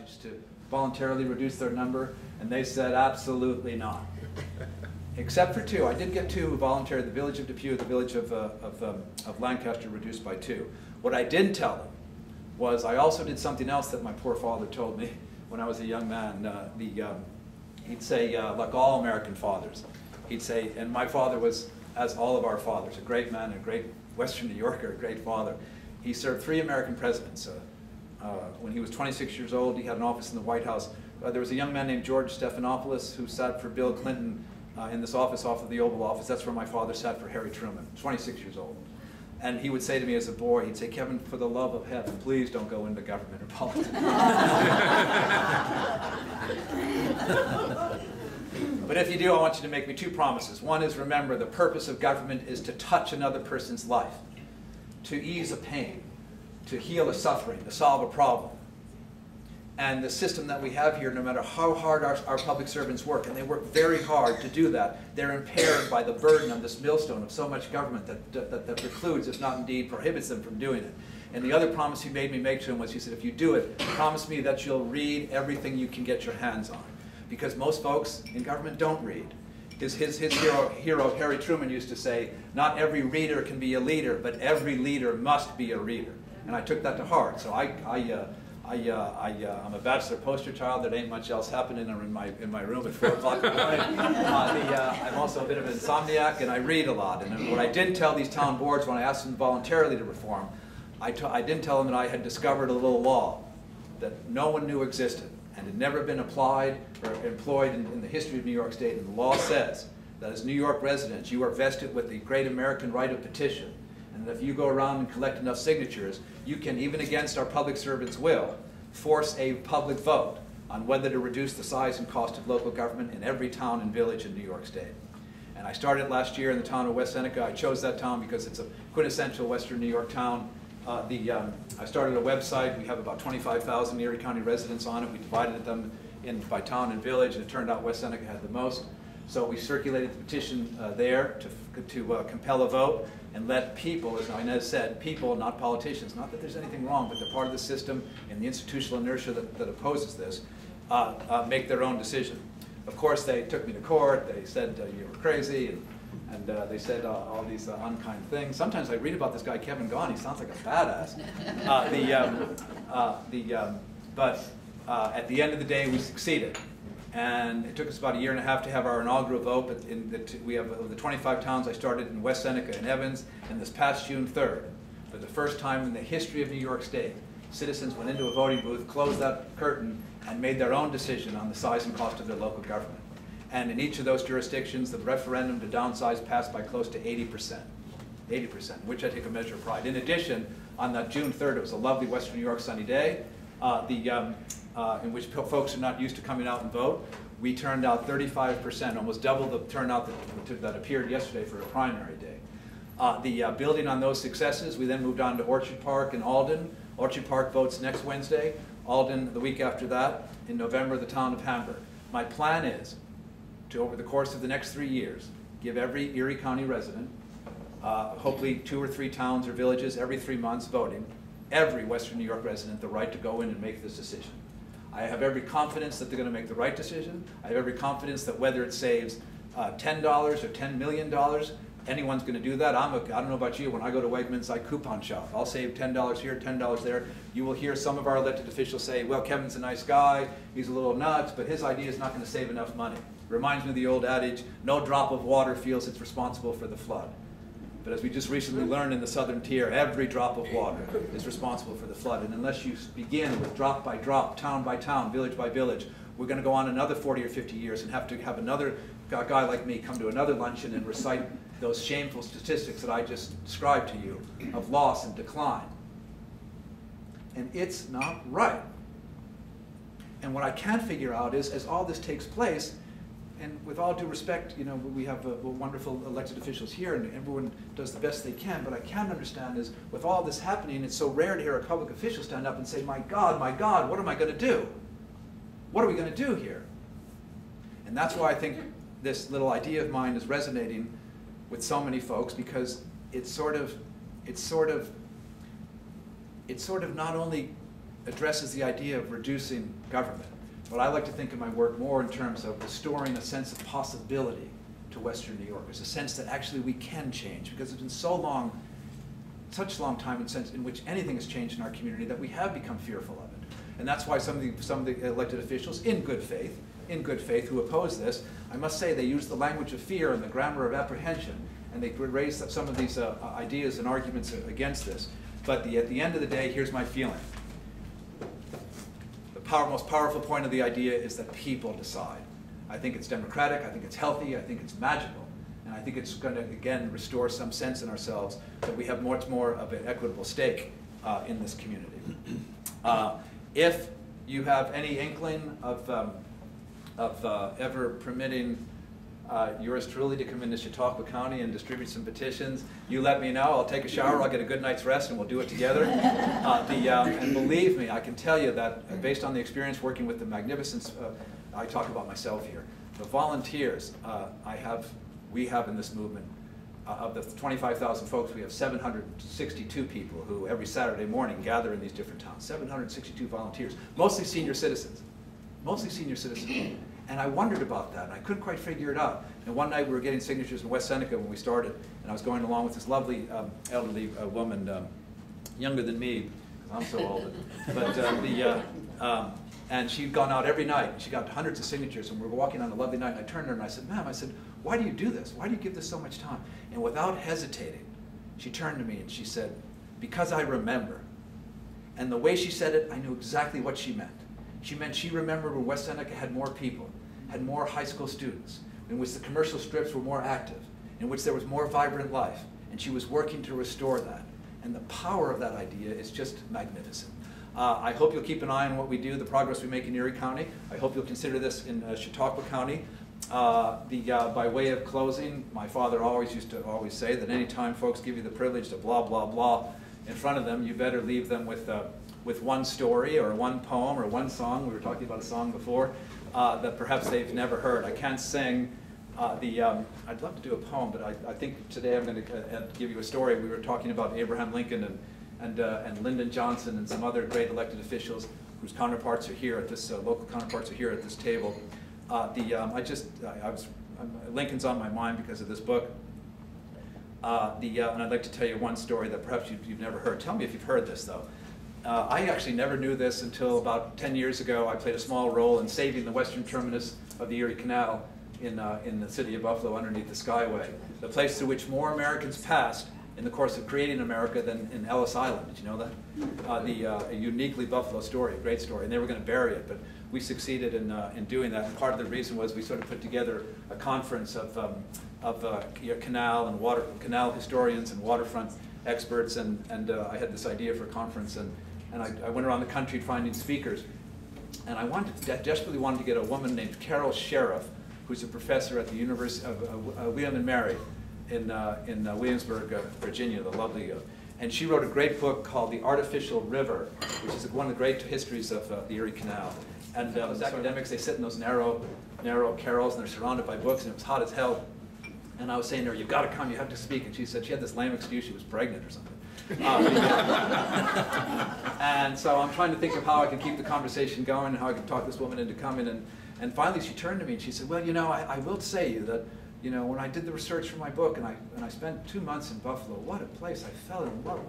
pledged to voluntarily reduce their number, and they said absolutely not. Except for two. I did get two who volunteered. The village of Depew, the village of Lancaster reduced by 2. What I didn't tell them was I also did something else that my poor father told me when I was a young man. He'd say, like all American fathers, he'd say, and my father was, as all of our fathers, a great man, a great Western New Yorker, a great father. He served 3 American presidents. When he was 26 years old, he had an office in the White House. There was a young man named George Stephanopoulos who sat for Bill Clinton in this office off of the Oval Office. That's where my father sat for Harry Truman, 26 years old. And he would say to me as a boy, he'd say, Kevin, for the love of heaven, please don't go into government or politics. But if you do, I want you to make me 2 promises. One is, remember, the purpose of government is to touch another person's life, to ease a pain, to heal a suffering, to solve a problem. And the system that we have here, no matter how hard our public servants work, and they work very hard to do that, they're impaired by the burden of this millstone of so much government that precludes, if not indeed prohibits them from doing it. And the other promise he made me make to him was, he said, if you do it, promise me that you'll read everything you can get your hands on. Because most folks in government don't read. His hero, Harry Truman, used to say, not every reader can be a leader, but every leader must be a reader. And I took that to heart. So I'm a bachelor poster child. There ain't much else happening in my room at 4 o'clock in the morning. I'm also a bit of an insomniac, and I read a lot. And what I didn't tell these town boards when I asked them voluntarily to reform, I didn't tell them that I had discovered a little law that no one knew existed and had never been applied or employed in the history of New York State. And the law says that as New York residents, you are vested with the great American right of petition. And if you go around and collect enough signatures, you can, even against our public servants' will, force a public vote on whether to reduce the size and cost of local government in every town and village in New York State. And I started last year in the town of West Seneca. I chose that town because it's a quintessential Western New York town. I started a website. We have about 25,000 Erie County residents on it. We divided them by town and village, and it turned out West Seneca had the most. So we circulated the petition there to compel a vote and let people, as Inez said, people, not politicians, not that there's anything wrong, but they're part of the system and the institutional inertia that opposes this, make their own decision. Of course, they took me to court. They said you were crazy, and they said all these unkind things. Sometimes I read about this guy, Kevin Gaughan. He sounds like a badass. But at the end of the day, we succeeded. And it took us about 1.5 years to have our inaugural vote, but we have of the 25 towns I started in West Seneca and Evans, and this past June 3rd, for the first time in the history of New York State, citizens went into a voting booth, closed that curtain, and made their own decision on the size and cost of their local government. And in each of those jurisdictions, the referendum to downsize passed by close to 80%, which I take a measure of pride. In addition, on that June 3rd, it was a lovely Western New York sunny day, in which folks are not used to coming out and vote. We turned out 35%, almost double the turnout that appeared yesterday for a primary day. Building on those successes, we then moved on to Orchard Park and Alden. Orchard Park votes next Wednesday, Alden the week after that, in November, the town of Hamburg. My plan is to, over the course of the next 3 years, give every Erie County resident, hopefully 2 or 3 towns or villages every 3 months voting, every Western New York resident the right to go in and make this decision. I have every confidence that they're going to make the right decision. I have every confidence that whether it saves $10 or $10 million, anyone's going to do that. I don't know about you, when I go to Wegmans, I coupon shop. I'll save $10 here, $10 there. You will hear some of our elected officials say, well, Kevin's a nice guy, he's a little nuts, but his idea is not going to save enough money. Reminds me of the old adage, no drop of water feels it's responsible for the flood. But as we just recently learned in the southern tier, every drop of water is responsible for the flood. And unless you begin with drop by drop, town by town, village by village, we're going to go on another 40 or 50 years and have to have another guy like me come to another luncheon and recite those shameful statistics that I just described to you of loss and decline. And it's not right. And what I can't figure out is, as all this takes place, and with all due respect, you know, we have wonderful elected officials here, and everyone does the best they can. But I can't understand is, with all this happening, it's so rare to hear a public official stand up and say, my God, what am I going to do? What are we going to do here? And that's why I think this little idea of mine is resonating with so many folks, because it's sort of not only addresses the idea of reducing government. But I like to think of my work more in terms of restoring a sense of possibility to Western New Yorkers, a sense that actually we can change, because it's been so long, such a long time in which anything has changed in our community that we have become fearful of it. And that's why some of the elected officials, in good faith, who oppose this, I must say they use the language of fear and the grammar of apprehension, and they raise some of these ideas and arguments against this. But at the end of the day, here's my feeling. The most powerful point of the idea is that people decide. I think it's democratic, I think it's healthy, I think it's magical. And I think it's going to, again, restore some sense in ourselves that we have much more of an equitable stake in this community. If you have any inkling of ever permitting yours truly to come into Chautauqua County and distribute some petitions, you let me know. I'll take a shower, I'll get a good night's rest, and we'll do it together. And believe me, I can tell you that based on the experience working with the magnificent, I talk about myself here, the volunteers we have in this movement, of the 25,000 folks, we have 762 people who every Saturday morning gather in these different towns, 762 volunteers, mostly senior citizens. And I wondered about that, and I couldn't quite figure it out. And one night we were getting signatures in West Seneca when we started, and I was going along with this lovely elderly woman, younger than me, because I'm so old. But and she'd gone out every night, and she got hundreds of signatures, and we were walking on a lovely night, and I turned to her and I said, "Ma'am," I said, "why do you do this? Why do you give this so much time?" And without hesitating, she turned to me and she said, "Because I remember." And the way she said it, I knew exactly what she meant. She meant she remembered when West Seneca had more people, had more high school students, in which the commercial strips were more active, in which there was more vibrant life, and she was working to restore that. And the power of that idea is just magnificent. I hope you'll keep an eye on what we do, the progress we make in Erie County. I hope you'll consider this in Chautauqua County. By way of closing, my father used to always say that any time folks give you the privilege to blah, blah, blah in front of them, you better leave them with one story or one poem or one song. We were talking about a song before that perhaps they've never heard. I can't sing I'd love to do a poem, but I think today I'm going to give you a story. We were talking about Abraham Lincoln and Lyndon Johnson and some other great elected officials whose counterparts are here at this, local counterparts are here at this table. Lincoln's on my mind because of this book. And I'd like to tell you one story that perhaps you've never heard. Tell me if you've heard this, though. I actually never knew this until about 10 years ago. I played a small role in saving the western terminus of the Erie Canal in the city of Buffalo underneath the Skyway, the place through which more Americans passed in the course of creating America than in Ellis Island. Did you know that? A uniquely Buffalo story, a great story. And they were going to bury it, but we succeeded in doing that. And part of the reason was we sort of put together a conference of canal historians and waterfront experts, and I had this idea for a conference, and I went around the country finding speakers, and I desperately wanted to get a woman named Carol Sheriff, who's a professor at the University of William and Mary in Williamsburg, Virginia, the lovely, and she wrote a great book called The Artificial River, which is one of the great histories of the Erie Canal. And those academics, they sit in those narrow carrels, and they're surrounded by books, and it was hot as hell. And I was saying to her, "You've got to come, you have to speak." And she said she had this lame excuse, she was pregnant or something. And so I'm trying to think of how I can keep the conversation going and how I can talk this woman into coming. And finally she turned to me and she said, "Well, you know, I will say you that, you know, when I did the research for my book and I spent 2 months in Buffalo, what a place. I fell in love,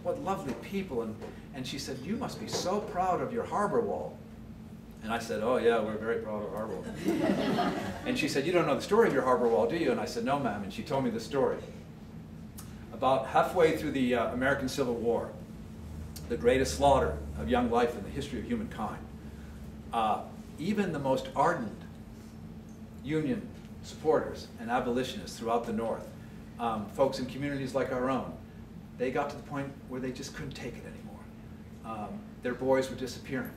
what lovely people." And she said, "You must be so proud of your harbor wall." And I said, "Oh yeah, we're very proud of our harbor wall." And she said, "You don't know the story of your harbor wall, do you?" And I said, "No, ma'am." And she told me the story. About halfway through the American Civil War, the greatest slaughter of young life in the history of humankind, even the most ardent Union supporters and abolitionists throughout the North, folks in communities like our own, they got to the point where they just couldn't take it anymore. Their boys were disappearing.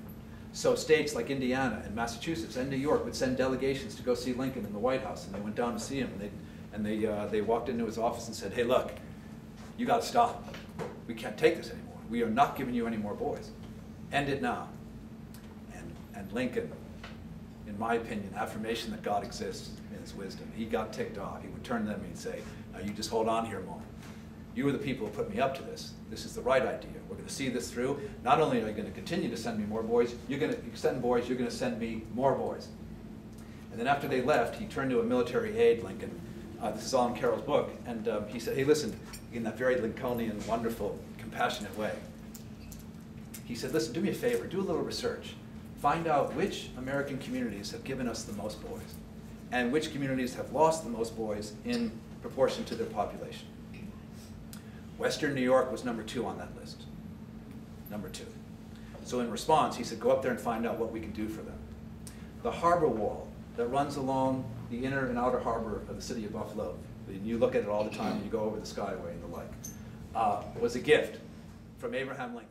So states like Indiana and Massachusetts and New York would send delegations to go see Lincoln in the White House, and they went down to see him, and they walked into his office and said, "Hey, look, you got to stop. We can't take this anymore. We are not giving you any more boys. End it now." And Lincoln, in my opinion, affirmation that God exists in his wisdom, he got ticked off. He would turn to them and say, "Now you just hold on here a moment." You are the people who put me up to this. This is the right idea. We're going to see this through. Not only are you going to continue to send me more boys, you're going to send boys, you're going to send me more boys. And then after they left, he turned to a military aide, Lincoln. This is all in Carroll's book. And he said, hey, listen, in that very Lincolnian, wonderful, compassionate way. He said, listen, do me a favor, do a little research. Find out which American communities have given us the most boys and which communities have lost the most boys in proportion to their population. Western New York was number 2 on that list. Number 2. So in response, he said, go up there and find out what we can do for them. The harbor wall that runs along the inner and outer harbor of the city of Buffalo, and you look at it all the time when you go over the Skyway and the like, was a gift from Abraham Lincoln.